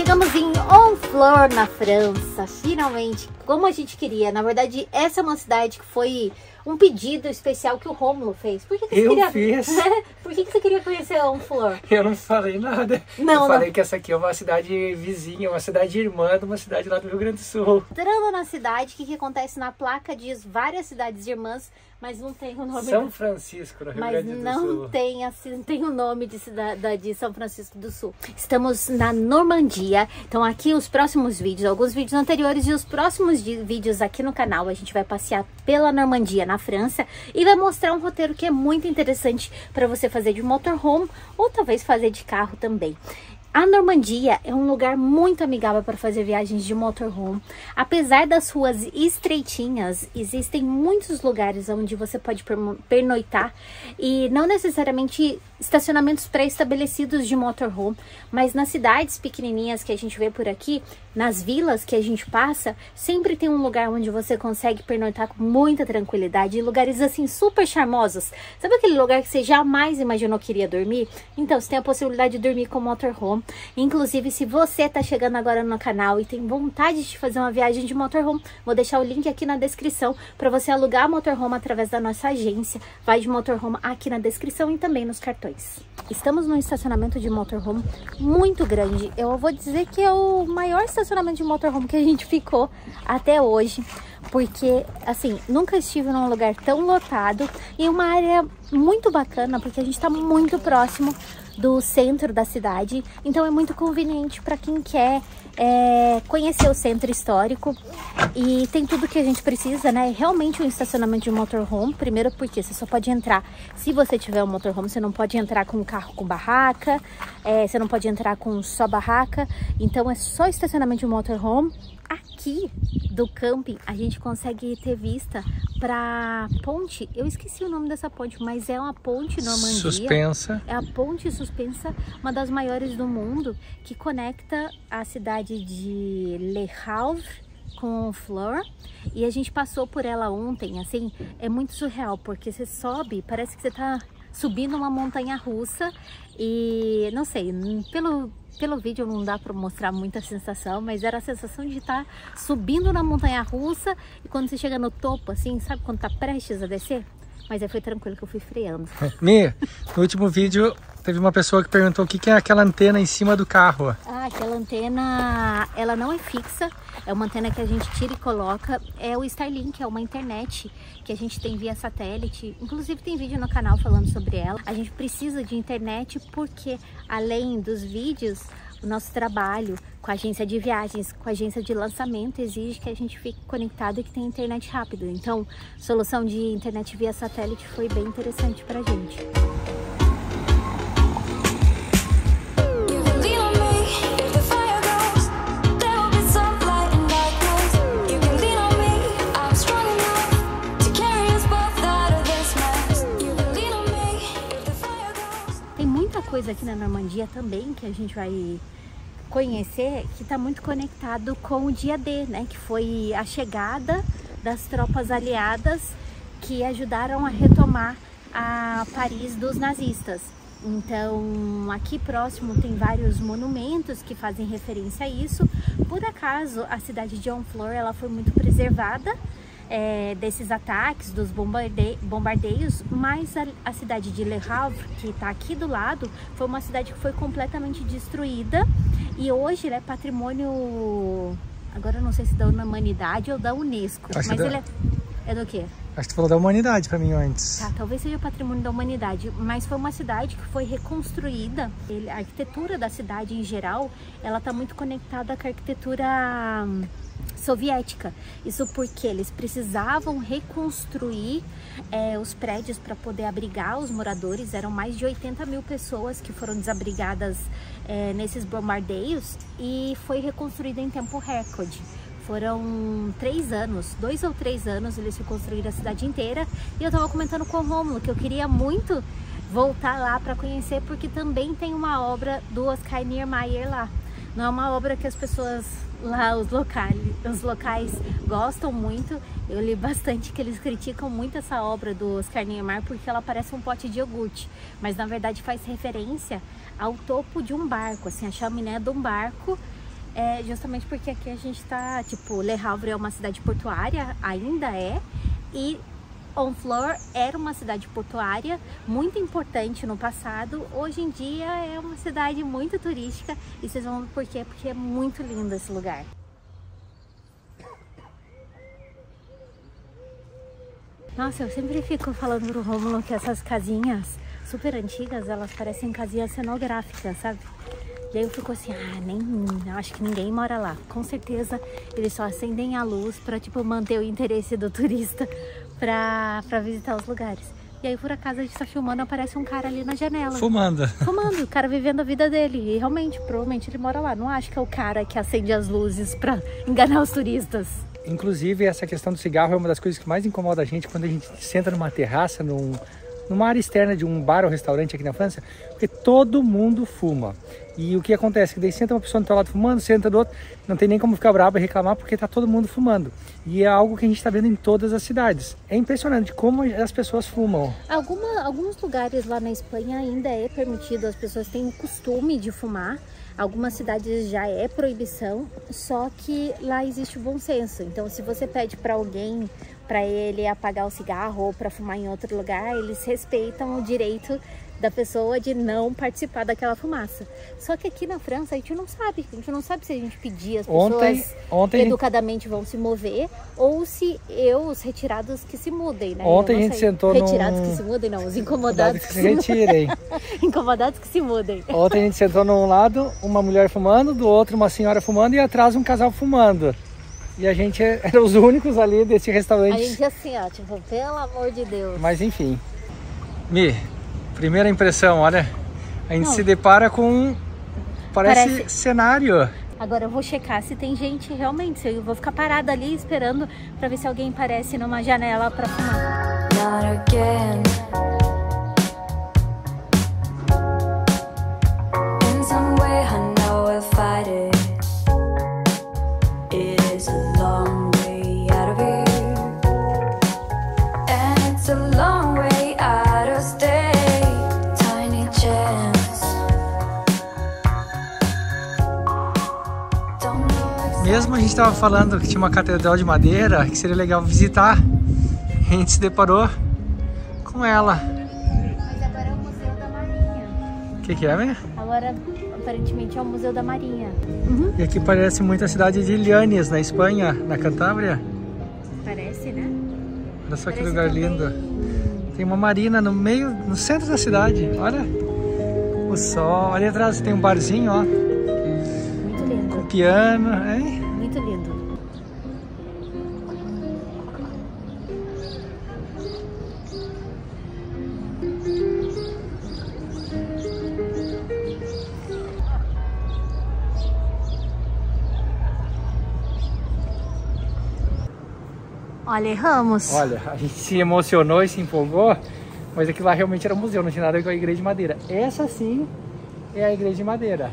Chegamos em Honfleur, na França, finalmente, como a gente queria. Na verdade, essa é uma cidade que foi um pedido especial que o Rômulo fez. Por que você queria... fiz. Por que você queria conhecer Honfleur? Eu não falei nada. Não, eu falei que essa aqui é uma cidade vizinha, uma cidade irmã de uma cidade lá do Rio Grande do Sul. Entrando na cidade, o que acontece na placa diz várias cidades irmãs, mas não tem o nome. São Francisco, no Rio Grande do Sul. Mas não tem, assim, tem o nome de cidade de São Francisco do Sul. Estamos na Normandia. Então aqui os próximos vídeos, alguns vídeos anteriores e os próximos vídeos aqui no canal, a gente vai passear pela Normandia, na França, e vai mostrar um roteiro que é muito interessante para você fazer de motorhome ou talvez fazer de carro também. A Normandia é um lugar muito amigável para fazer viagens de motorhome. Apesar das ruas estreitinhas, existem muitos lugares onde você pode pernoitar e não necessariamente estacionamentos pré-estabelecidos de motorhome, mas nas cidades pequenininhas que a gente vê por aqui, nas vilas que a gente passa, sempre tem um lugar onde você consegue pernoitar com muita tranquilidade, lugares assim super charmosos. Sabe aquele lugar que você jamais imaginou que iria dormir? Então, você tem a possibilidade de dormir com motorhome. Inclusive, se você tá chegando agora no canal e tem vontade de fazer uma viagem de motorhome, vou deixar o link aqui na descrição para você alugar motorhome através da nossa agência. Vai de motorhome aqui na descrição e também nos cartões. Estamos num estacionamento de motorhome muito grande. Eu vou dizer que é o maior estacionamento de motorhome que a gente ficou até hoje, porque assim, nunca estive num lugar tão lotado e uma área muito bacana, porque a gente está muito próximo do centro da cidade, então é muito conveniente para quem quer conhecer o centro histórico e tem tudo que a gente precisa, né? Realmente um estacionamento de motorhome, primeiro porque você só pode entrar se você tiver um motorhome, você não pode entrar com um carro com barraca, você não pode entrar com só barraca, então é só estacionamento de motorhome. Aqui do camping a gente consegue ter vista para ponte, eu esqueci o nome dessa ponte, mas é uma ponte Normandia. Suspensa. É a ponte suspensa, uma das maiores do mundo, que conecta a cidade de Le Havre com Honfleur, e a gente passou por ela ontem, assim, é muito surreal, porque você sobe, parece que você tá subindo uma montanha russa, e não sei, pelo vídeo não dá para mostrar muita sensação, mas era a sensação de estar subindo na montanha russa e quando você chega no topo, assim, sabe quando tá prestes a descer? Mas aí foi tranquilo que eu fui freando. Mi, no último vídeo teve uma pessoa que perguntou o que é aquela antena em cima do carro. Ah, aquela antena, ela não é fixa, é uma antena que a gente tira e coloca, é o Starlink, é uma internet que a gente tem via satélite, inclusive tem vídeo no canal falando sobre ela. A gente precisa de internet porque, além dos vídeos, o nosso trabalho com a agência de viagens, com a agência de lançamento, exige que a gente fique conectado e que tenha internet rápido. Então, solução de internet via satélite foi bem interessante pra gente. Coisa aqui na Normandia também que a gente vai conhecer, que está muito conectado com o dia D, né? Que foi a chegada das tropas aliadas que ajudaram a retomar a Paris dos nazistas. Então, aqui próximo tem vários monumentos que fazem referência a isso. Por acaso, a cidade de Honfleur, ela foi muito preservada desses ataques, dos bombardeios, mas a cidade de Le Havre, que está aqui do lado, foi uma cidade que foi completamente destruída e hoje ele é patrimônio, agora eu não sei se da humanidade ou da Unesco, mas ele é do quê? Acho que tu falou da humanidade pra mim antes. Tá, talvez seja patrimônio da humanidade, mas foi uma cidade que foi reconstruída. A arquitetura da cidade em geral, ela tá muito conectada com a arquitetura soviética. Isso porque eles precisavam reconstruir os prédios para poder abrigar os moradores. Eram mais de 80 mil pessoas que foram desabrigadas nesses bombardeios e foi reconstruída em tempo recorde. Foram 3 anos, 2 ou 3 anos eles reconstruíram a cidade inteira. E eu tava comentando com o Rômulo que eu queria muito voltar lá para conhecer, porque também tem uma obra do Oscar Niemeyer lá. Não é uma obra que as pessoas lá, os locais gostam muito. Eu li bastante que eles criticam muito essa obra do Oscar Niemeyer porque ela parece um pote de iogurte, mas na verdade faz referência ao topo de um barco, assim, a chaminé de um barco É justamente porque aqui a gente tá, tipo, Le Havre é uma cidade portuária, ainda é, e Honfleur era uma cidade portuária muito importante no passado. Hoje em dia é uma cidade muito turística e vocês vão ver por quê, porque é muito lindo esse lugar. Nossa, eu sempre fico falando pro Rômulo que essas casinhas super antigas, elas parecem casinhas cenográficas, sabe? E aí eu fico assim, acho que ninguém mora lá. Com certeza eles só acendem a luz pra, tipo, manter o interesse do turista pra visitar os lugares. E aí, por acaso, a gente tá filmando, aparece um cara ali na janela. Fumando. Fumando, o cara vivendo a vida dele. E realmente, provavelmente ele mora lá. Não acho que é o cara que acende as luzes pra enganar os turistas. Inclusive, essa questão do cigarro é uma das coisas que mais incomoda a gente quando a gente senta numa terraça, numa área externa de um bar ou restaurante aqui na França, porque todo mundo fuma. E o que acontece? Que daí senta uma pessoa do teu lado fumando, senta do outro, não tem nem como ficar bravo e reclamar porque tá todo mundo fumando. E é algo que a gente tá vendo em todas as cidades. É impressionante como as pessoas fumam. Alguns lugares lá na Espanha ainda é permitido, as pessoas têm o costume de fumar. Algumas cidades já é proibição, só que lá existe o bom senso. Então, se você pede para alguém, para ele apagar o cigarro ou para fumar em outro lugar, eles respeitam o direito da pessoa de não participar daquela fumaça. Só que aqui na França a gente não sabe se a gente pedir, as pessoas educadamente vão se mover ou se os retirados que se mudem, né? Ontem a gente sentou retirados que se mudem, não, os incomodados que se retirem. Incomodados que se mudem. Ontem a gente sentou num lado uma mulher fumando, do outro uma senhora fumando e atrás um casal fumando. E a gente era os únicos ali desse restaurante. A gente assim, ó, tipo, pelo amor de Deus. Mas enfim. Primeira impressão, olha, a gente se depara com, parece cenário. Agora eu vou checar se tem gente realmente, eu vou ficar parada ali esperando pra ver se alguém aparece numa janela pra fumar. Not again. In some way I know I'll fight it. It is a long way out of here. And it's a long way out of stay. Mesmo a gente estava falando que tinha uma catedral de madeira que seria legal visitar, a gente se deparou com ela. Mas agora é o Museu da Marinha. O que é, né? Agora aparentemente é o Museu da Marinha. E aqui parece muito a cidade de Llanes, na Espanha, na Cantábria. Parece, né? Olha só que lugar lindo. Tem uma marina no meio, no centro da cidade. Olha o sol. Ali atrás tem um barzinho, ó. Muito lindo. Com piano, hein? Muito lindo. Olha, erramos. Olha, a gente se emocionou e se empolgou, mas aquilo lá realmente era um museu, não tinha nada a ver com a igreja de madeira. Essa sim é a igreja de madeira.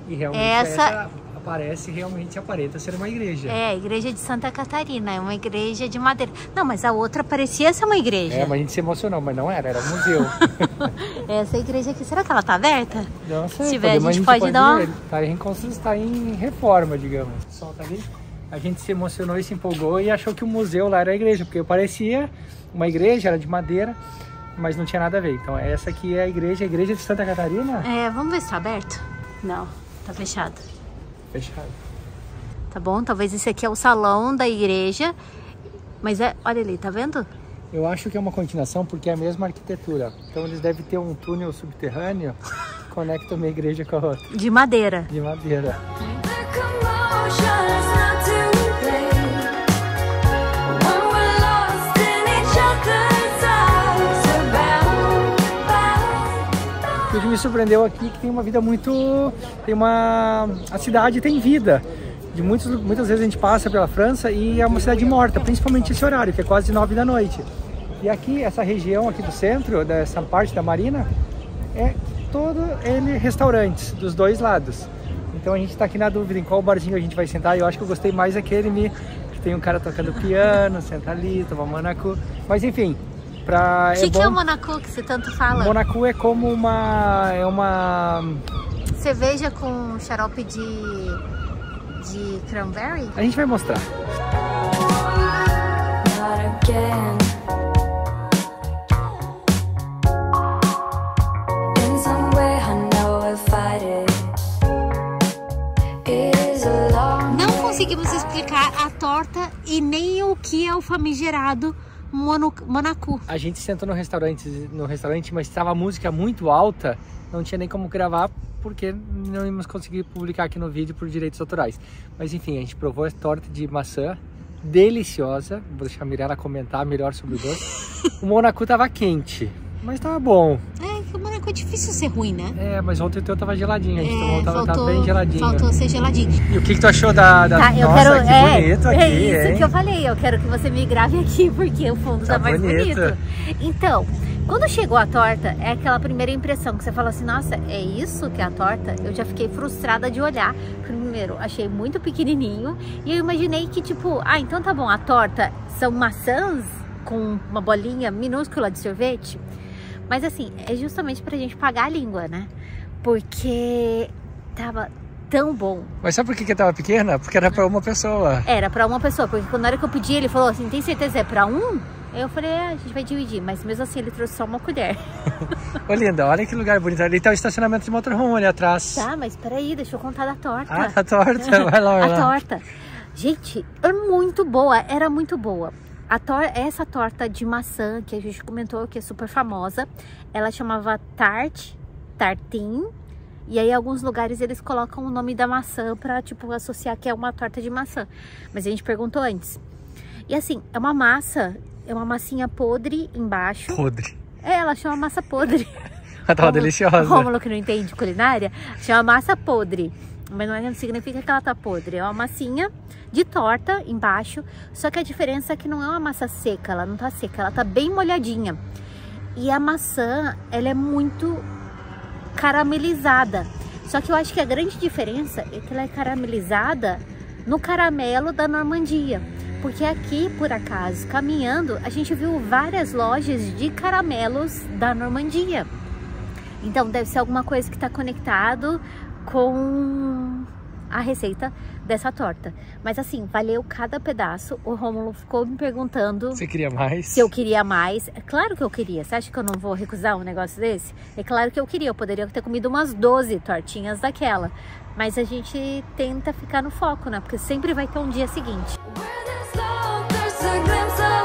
E realmente essa aparece, realmente aparenta ser uma igreja. É, a igreja de Santa Catarina, é uma igreja de madeira. Não, mas a outra parecia ser uma igreja. É, mas a gente se emocionou, mas não era um museu. Essa igreja aqui, será que ela tá aberta? Não sei. Se tiver, a gente pode dar uma... Tá em reforma, digamos. O sol tá ali. A gente se emocionou e se empolgou e achou que o museu lá era a igreja, porque parecia uma igreja, era de madeira, mas não tinha nada a ver. Então essa aqui é a igreja de Santa Catarina. É, vamos ver se tá aberto. Não, tá fechado. Fechado. Tá bom, talvez esse aqui é o salão da igreja, mas olha ali, tá vendo? Eu acho que é uma continuação porque é a mesma arquitetura. Então eles devem ter um túnel subterrâneo que conecta uma igreja com a outra. De madeira. De madeira. O que me surpreendeu aqui é que tem uma vida muito... A cidade tem vida. Muitas vezes a gente passa pela França e é uma cidade morta, principalmente esse horário, que é quase 9 da noite. E aqui, essa região aqui do centro, dessa parte da marina, é todo ele restaurantes, dos dois lados. Então a gente tá aqui na dúvida em qual barzinho a gente vai sentar. Eu acho que eu gostei mais daquele que tem um cara tocando piano, senta ali, toma Monaco. Mas enfim... O que é o Monaco que você tanto fala? Monaco é como uma cerveja com xarope de cranberry? A gente vai mostrar. Não conseguimos explicar a torta e nem o que é o famigerado Monaco. A gente sentou no restaurante, mas estava a música muito alta, não tinha nem como gravar, porque não íamos conseguir publicar aqui no vídeo por direitos autorais. Mas enfim, a gente provou a torta de maçã, deliciosa. Vou deixar a Mirella comentar melhor sobre o doce. O Monaco tava quente, mas tava bom. O Monaco é difícil ser ruim, né? Mas ontem o teu tava geladinho, a gente tava bem geladinho. Faltou ser geladinho. E o que tu achou da Tá, nossa, que bonito aqui, é isso hein? que eu falei, eu quero que você me grave aqui, porque o fundo tá mais bonito. Então, quando chegou a torta, é aquela primeira impressão que você fala assim, nossa, é isso que é a torta? Eu já fiquei frustrada de olhar. Primeiro, achei muito pequenininho e eu imaginei que tipo, então tá bom, a torta são maçãs com uma bolinha minúscula de sorvete. Mas assim, é justamente pra gente pagar a língua, né? Porque tava tão bom. Mas sabe por que tava pequena? Porque era pra uma pessoa. Era pra uma pessoa, porque quando na hora que eu pedi, ele falou assim, tem certeza é pra um? Eu falei, a gente vai dividir, mas mesmo assim ele trouxe só uma colher. Ô linda, olha que lugar bonito. Ali tá o estacionamento de motorhome ali atrás. Tá, mas peraí, deixa eu contar da torta. A torta, vai lá, vai lá. A torta. Gente, é muito boa, era muito boa. Essa torta de maçã que a gente comentou, que é super famosa, ela chamava Tartin. E aí, em alguns lugares, eles colocam o nome da maçã pra, tipo, associar que é uma torta de maçã. Mas a gente perguntou antes. E assim, é uma massinha podre embaixo. Podre? Ela chama massa podre. Ela tava deliciosa. O Rômulo, que não entende culinária, chama massa podre. Mas não significa que ela tá podre. É uma massinha de torta embaixo. Só que a diferença é que não é uma massa seca. Ela não tá seca, ela tá bem molhadinha. E a maçã, ela é muito caramelizada. Só que eu acho que a grande diferença é que ela é caramelizada no caramelo da Normandia. Porque aqui, por acaso, caminhando, a gente viu várias lojas de caramelos da Normandia. Então deve ser alguma coisa que está conectado com a receita dessa torta. Mas assim, valeu cada pedaço. O Rômulo ficou me perguntando... Você queria mais? Se eu queria mais. É claro que eu queria. Você acha que eu não vou recusar um negócio desse? É claro que eu queria. Eu poderia ter comido umas 12 tortinhas daquela. Mas a gente tenta ficar no foco, né? Porque sempre vai ter um dia seguinte. A glimpse of